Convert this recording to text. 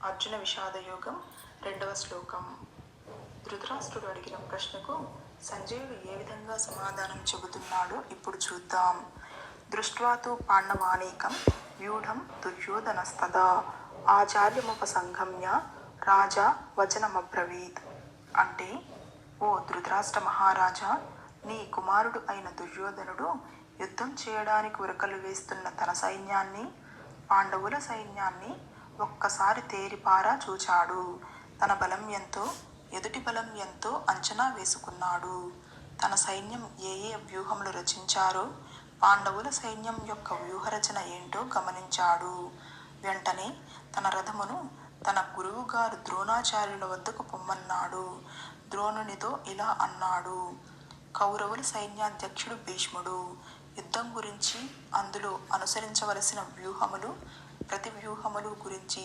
అర్జున విషాదయోగం 2వ శ్లోకం. ధృతరాష్ట్రుడు అడిగిన ప్రశ్నకు సంజయుడు ఏ విధంగా సమాధానం చెబుతున్నాడో ఇప్పుడు చూద్దాం. దృష్ట్వాతు పాండవానీకం వ్యూఢం దుర్యోధనస్తదా ఆచార్యముపసంగమ్య రాజా వచనమబ్రవీత్. అంటే, ఓ ధృతరాష్ట్ర మహారాజా, నీ కుమారుడు అయిన దుర్యోధనుడు యుద్ధం చేయడానికి ఉరకలు వేస్తున్న తన సైన్యాన్ని, పాండవుల సైన్యాన్ని ఒక్కసారి తేరిపారా చూచాడు. తన బలం ఎంతో, ఎదుటి బలం ఎంతో అంచనా వేసుకున్నాడు. తన సైన్యం ఏ ఏ వ్యూహములు రచించారో, పాండవుల సైన్యం యొక్క వ్యూహరచన ఏంటో గమనించాడు. వెంటనే తన రథమును తన గురువుగారు ద్రోణాచార్యుల వద్దకు పొమ్మన్నాడు. ద్రోణునితో ఇలా అన్నాడు: కౌరవుల సైన్యాధ్యక్షుడు భీష్ముడు యుద్ధం గురించి, అందులో అనుసరించవలసిన వ్యూహములు, ప్రతి వ్యూహములు గురించి